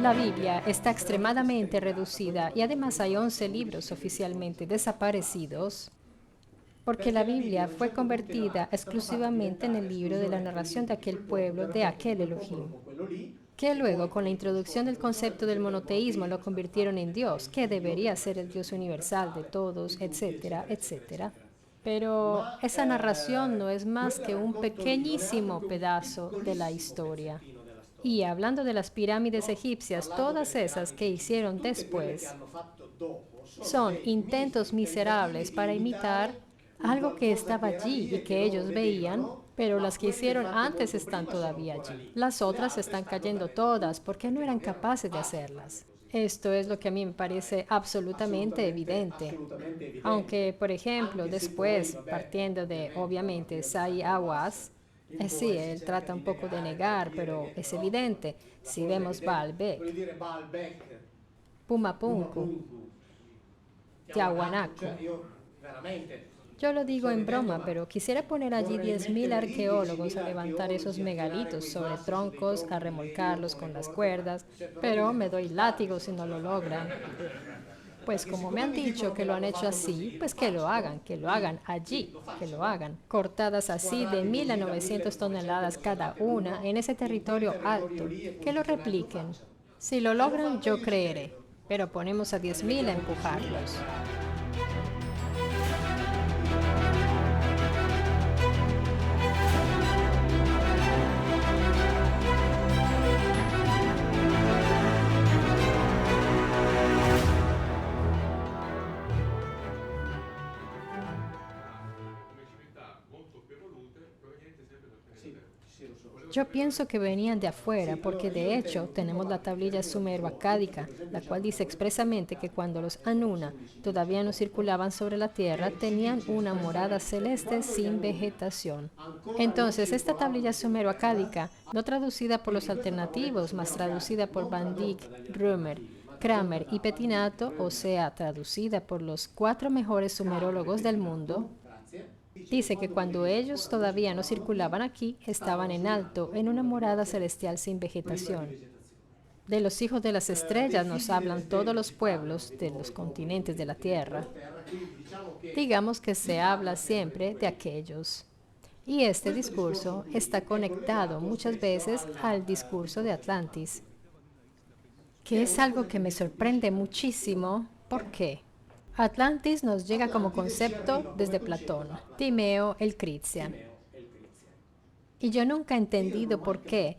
La Biblia está extremadamente reducida y además hay 11 libros oficialmente desaparecidos porque la Biblia fue convertida exclusivamente en el libro de la narración de aquel pueblo, de aquel Elohim, que luego con la introducción del concepto del monoteísmo lo convirtieron en Dios, que debería ser el Dios universal de todos, etcétera, etcétera. Pero esa narración no es más que un pequeñísimo pedazo de la historia. Y hablando de las pirámides egipcias, todas esas que hicieron después son intentos miserables para imitar algo que estaba allí y que ellos veían, pero las que hicieron antes están todavía allí. Las otras están cayendo todas porque no eran capaces de hacerlas. Esto es lo que a mí me parece absolutamente evidente. Aunque, por ejemplo, después, partiendo de, obviamente, Sai Awas, sí, él trata un poco de negar, pero es evidente. Si vemos Baalbek, Pumapunku, Tiahuanaco. Yo lo digo en broma, pero quisiera poner allí 10.000 arqueólogos a levantar esos megalitos sobre troncos, a remolcarlos con las cuerdas, pero me doy látigo si no lo logran. Pues como me han dicho que lo han hecho así, pues que lo hagan allí, que lo hagan. Cortadas así de 1.000 a 900 toneladas cada una en ese territorio alto, que lo repliquen. Si lo logran, yo creeré, pero ponemos a 10.000 a empujarlos. Yo pienso que venían de afuera, porque de hecho tenemos la tablilla sumero-acádica, la cual dice expresamente que cuando los Anuna todavía no circulaban sobre la tierra, tenían una morada celeste sin vegetación. Entonces, esta tablilla sumero-acádica, no traducida por los alternativos, mas traducida por Van Dyck, Römer, Kramer y Pettinato, o sea, traducida por los 4 mejores sumerólogos del mundo, dice que cuando ellos todavía no circulaban aquí, estaban en alto, en una morada celestial sin vegetación. De los hijos de las estrellas nos hablan todos los pueblos de los continentes de la tierra. Digamos que se habla siempre de aquellos. Y este discurso está conectado muchas veces al discurso de Atlantis, que es algo que me sorprende muchísimo. ¿Por qué? Atlantis nos llega como concepto desde Platón, Timeo el Critias. Y yo nunca he entendido por qué,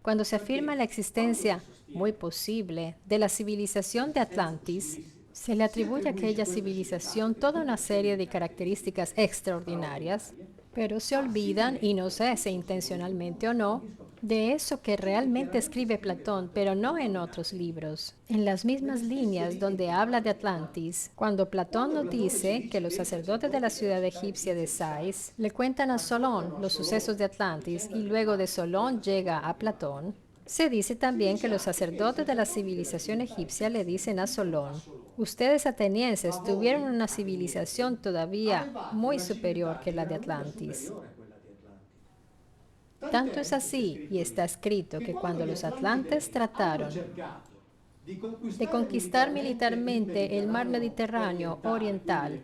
cuando se afirma la existencia muy posible de la civilización de Atlantis, se le atribuye a aquella civilización toda una serie de características extraordinarias, pero se olvidan, y no sé si intencionalmente o no, de eso que realmente escribe Platón, pero no en otros libros. En las mismas líneas donde habla de Atlantis, cuando Platón nos dice que los sacerdotes de la ciudad egipcia de Sais le cuentan a Solón los sucesos de Atlantis y luego de Solón llega a Platón, se dice también que los sacerdotes de la civilización egipcia le dicen a Solón: ustedes atenienses tuvieron una civilización todavía muy superior que la de Atlantis. Tanto es así, y está escrito, que cuando los atlantes trataron de conquistar militarmente el mar Mediterráneo oriental,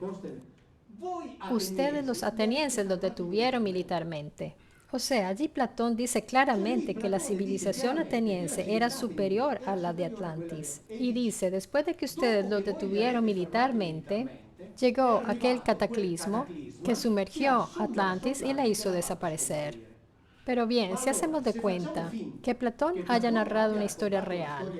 ustedes los atenienses los detuvieron militarmente. O sea, allí Platón dice claramente que la civilización ateniense era superior a la de Atlantis. Y dice, después de que ustedes los detuvieron militarmente, llegó aquel cataclismo que sumergió Atlantis y la hizo desaparecer. Pero bien, si hacemos de cuenta que Platón haya narrado una historia real,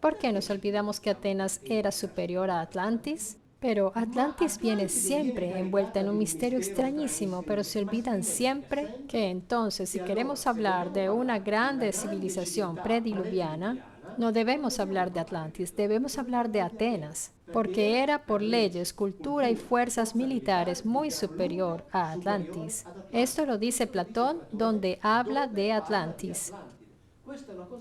¿por qué nos olvidamos que Atenas era superior a Atlantis? Pero Atlantis viene siempre envuelta en un misterio extrañísimo, pero se olvidan siempre que entonces, si queremos hablar de una grande civilización prediluviana, no debemos hablar de Atlantis, debemos hablar de Atenas, porque era por leyes, cultura y fuerzas militares muy superior a Atlantis. Esto lo dice Platón, donde habla de Atlantis.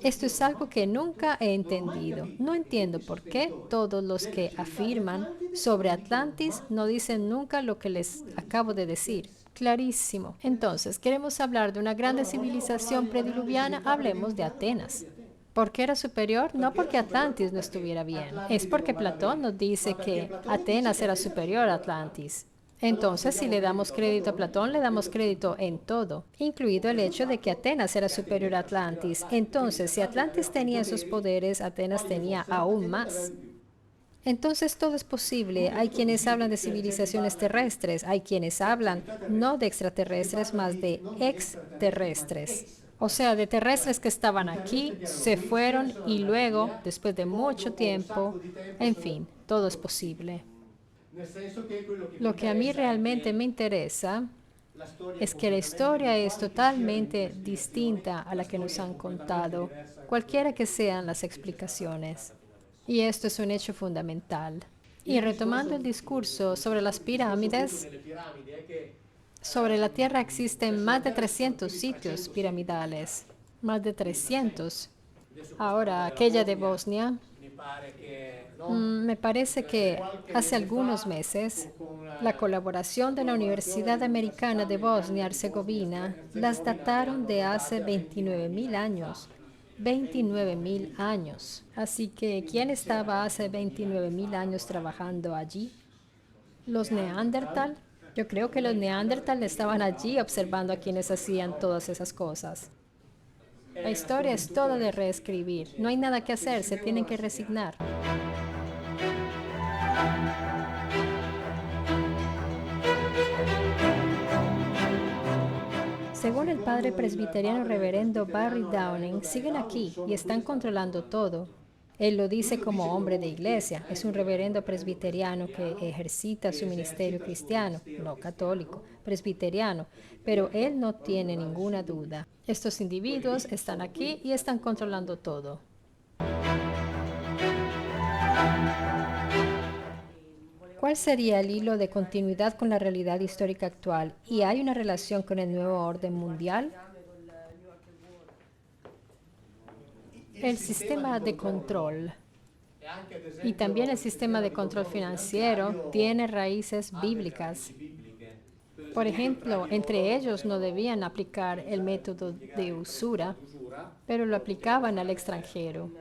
Esto es algo que nunca he entendido. No entiendo por qué todos los que afirman sobre Atlantis no dicen nunca lo que les acabo de decir. Clarísimo. Entonces, ¿queremos hablar de una grande civilización prediluviana? Hablemos de Atenas. ¿Por qué era superior? No porque Atlantis no estuviera bien. Es porque Platón nos dice que Atenas era superior a Atlantis. Entonces, si le damos crédito a Platón, le damos crédito en todo, incluido el hecho de que Atenas era superior a Atlantis. Entonces, si Atlantis tenía esos poderes, Atenas tenía aún más. Entonces todo es posible. Hay quienes hablan de civilizaciones terrestres, hay quienes hablan no de extraterrestres, más de exterrestres. O sea, de terrestres que estaban aquí, se fueron y luego, después de mucho tiempo, en fin, todo es posible. Lo que a mí realmente me interesa es que la historia es totalmente distinta a la que nos han contado, cualquiera que sean las explicaciones. Y esto es un hecho fundamental. Y retomando el discurso sobre las pirámides, sobre la Tierra existen más de 300 sitios piramidales, más de 300. Ahora, aquella de Bosnia, me parece que hace algunos meses la colaboración de la Universidad Americana de Bosnia-Herzegovina las dataron de hace 29.000 años. 29.000 años. Así que, ¿quién estaba hace 29.000 años trabajando allí? ¿Los Neandertal? Yo creo que los Neandertal estaban allí observando a quienes hacían todas esas cosas. La historia es toda de reescribir. No hay nada que hacer, se tienen que resignar. Según el padre presbiteriano reverendo Barry Downing, siguen aquí y están controlando todo. Él lo dice como hombre de iglesia. Es un reverendo presbiteriano que ejercita su ministerio cristiano, no católico, presbiteriano, pero él no tiene ninguna duda. Estos individuos están aquí y están controlando todo. ¿Cuál sería el hilo de continuidad con la realidad histórica actual? ¿Y hay una relación con el nuevo orden mundial? El sistema de control y también el sistema de control financiero tiene raíces bíblicas. Por ejemplo, entre ellos no debían aplicar el método de usura, pero lo aplicaban al extranjero.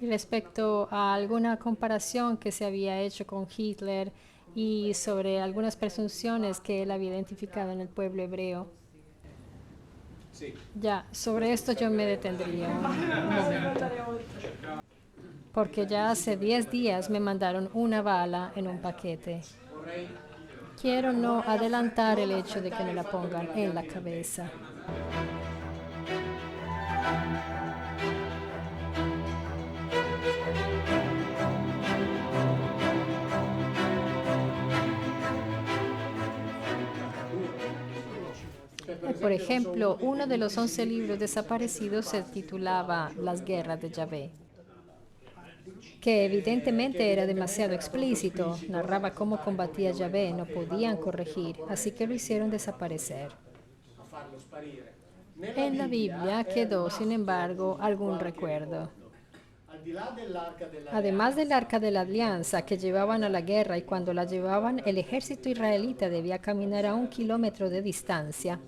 Y respecto a alguna comparación que se había hecho con Hitler y sobre algunas presunciones que él había identificado en el pueblo hebreo, ya, sobre esto yo me detendría un momento. Porque ya hace 10 días me mandaron una bala en un paquete. Quiero no adelantar el hecho de que me la pongan en la cabeza. Por ejemplo, uno de los 11 libros desaparecidos se titulaba Las guerras de Yahvé, que evidentemente era demasiado explícito, narraba cómo combatía Yahvé, no podían corregir, así que lo hicieron desaparecer. En la Biblia quedó, sin embargo, algún recuerdo. Además del arca de la alianza que llevaban a la guerra y cuando la llevaban el ejército israelita debía caminar a 1 kilómetro de distancia.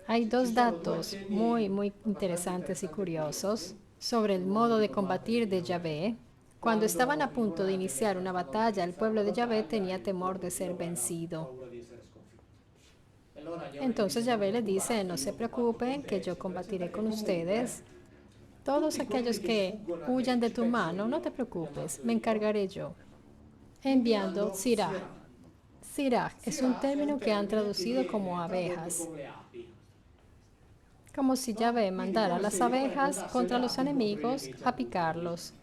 Hay dos datos muy interesantes y curiosos sobre el modo de combatir de Yahvé. Cuando estaban a punto de iniciar una batalla, el pueblo de Yahvé tenía temor de ser vencido. Entonces Yahvé les dice, no se preocupen, que yo combatiré con ustedes. Todos aquellos que huyan de tu mano, no te preocupes, me encargaré yo. Enviando Sirach. Sirach es un término que han traducido como abejas. Como si Yahvé mandara a las abejas contra los enemigos a picarlos.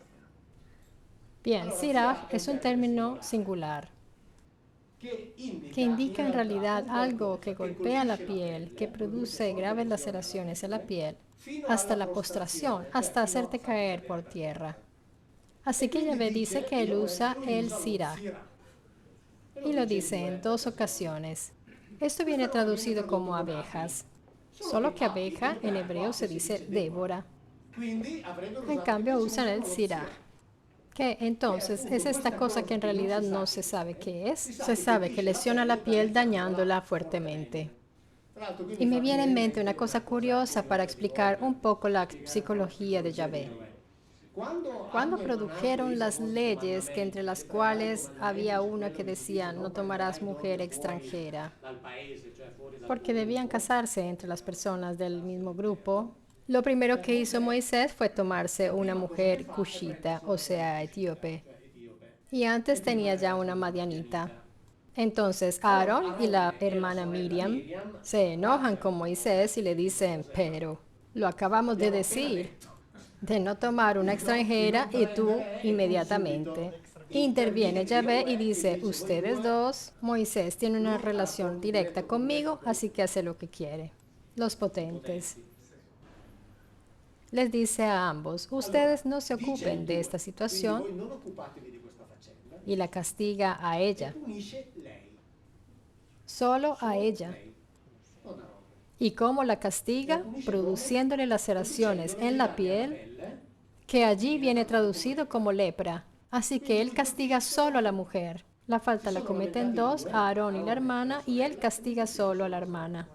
Bien, Sirach es un término singular que indica en realidad algo que golpea la piel, que produce graves laceraciones en la piel, hasta la postración, hasta hacerte caer por tierra. Así que Yahvé dice que él usa el Sirach, y lo dice en 2 ocasiones. Esto viene traducido como abejas. Solo que abeja en hebreo se dice Débora. En cambio usan el Sirah, que entonces es esta cosa que en realidad no se sabe qué es. Se sabe que lesiona la piel dañándola fuertemente. Y me viene en mente una cosa curiosa para explicar un poco la psicología de Yahvé. Cuando produjeron las leyes, que entre las cuales había una que decía no tomarás mujer extranjera, porque debían casarse entre las personas del mismo grupo, lo primero que hizo Moisés fue tomarse una mujer cushita, o sea, etíope. Y antes tenía ya una madianita. Entonces Aarón y la hermana Miriam se enojan con Moisés y le dicen, pero lo acabamos de decir, de no tomar una extranjera, y tú inmediatamente interviene Yahvé y dice, ustedes dos, Moisés tiene una relación directa conmigo, así que hace lo que quiere. Los potentes. Les dice a ambos, ustedes no se ocupen de esta situación, y la castiga a ella, solo a ella. ¿Y cómo la castiga? Produciéndole laceraciones en la piel, que allí viene traducido como lepra. Así que él castiga solo a la mujer. La falta la cometen dos, a Aarón y la hermana, y él castiga solo a la hermana.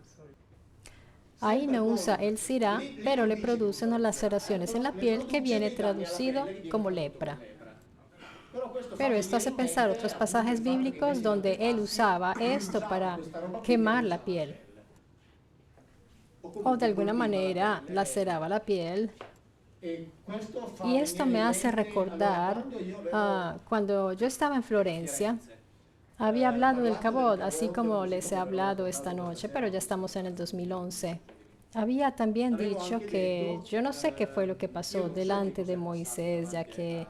Ahí no usa el Sirah, pero le produce unas laceraciones en la piel que viene traducido como lepra. Pero esto hace pensar otros pasajes bíblicos donde él usaba esto para quemar la piel. O de alguna manera laceraba la piel. Y esto me hace recordar cuando yo estaba en Florencia, había hablado del Kabod, así como les he hablado esta noche, pero ya estamos en el 2011. Había también dicho que yo no sé qué fue lo que pasó delante de Moisés, ya que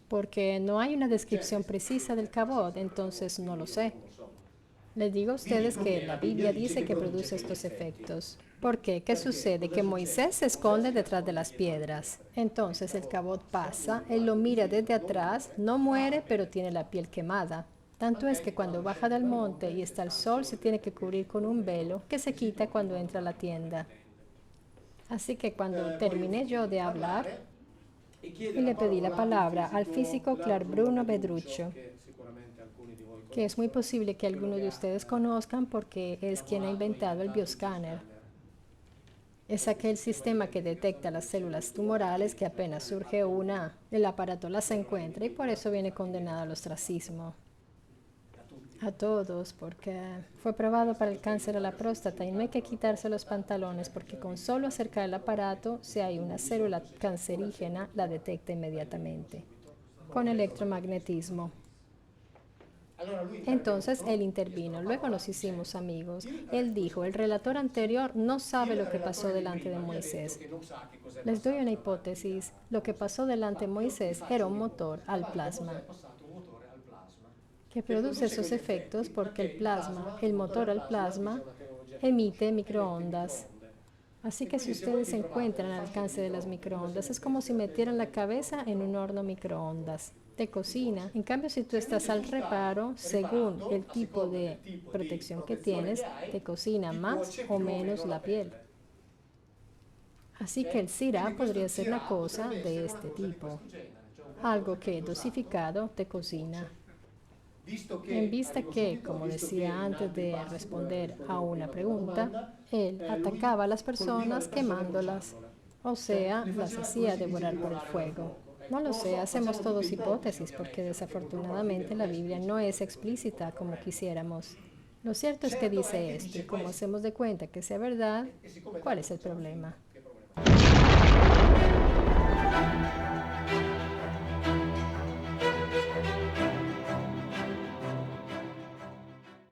porque no hay una descripción precisa del Kabod, entonces no lo sé. Les digo a ustedes que la Biblia dice que produce estos efectos. ¿Por qué? ¿Qué sucede? Que Moisés se esconde detrás de las piedras. Entonces el Kabod pasa, él lo mira desde atrás, no muere, pero tiene la piel quemada. Tanto es que cuando baja del monte y está el sol, se tiene que cubrir con un velo que se quita cuando entra a la tienda. Así que cuando terminé yo de hablar, y le pedí la palabra al físico Clark Bruno Bedruccio, que es muy posible que algunos de ustedes conozcan porque es quien ha inventado el bioscáner. Es aquel sistema que detecta las células tumorales que apenas surge una, el aparato las encuentra y por eso viene condenado al ostracismo. A todos, porque fue probado para el cáncer a la próstata y no hay que quitarse los pantalones porque con solo acercar el aparato, si hay una célula cancerígena, la detecta inmediatamente con electromagnetismo. Entonces él intervino, luego nos hicimos amigos. Él dijo, el relator anterior no sabe lo que pasó delante de Moisés. Les doy una hipótesis, lo que pasó delante de Moisés era un motor al plasma, que produce esos efectos porque el plasma, el motor al plasma, emite microondas. Así que si ustedes se encuentran al alcance de las microondas, es como si metieran la cabeza en un horno microondas de cocina. En cambio, si tú estás al reparo, según el tipo de protección que tienes, te cocina más o menos la piel. Así que el Sirah podría ser una cosa de este tipo, algo que dosificado te cocina. En vista que, como decía antes de responder a una pregunta, él atacaba a las personas quemándolas, o sea, las hacía devorar por el fuego. No lo sé, hacemos todos hipótesis porque desafortunadamente la Biblia no es explícita como quisiéramos. Lo cierto es que dice esto, y como hacemos de cuenta que sea verdad, ¿cuál es el problema?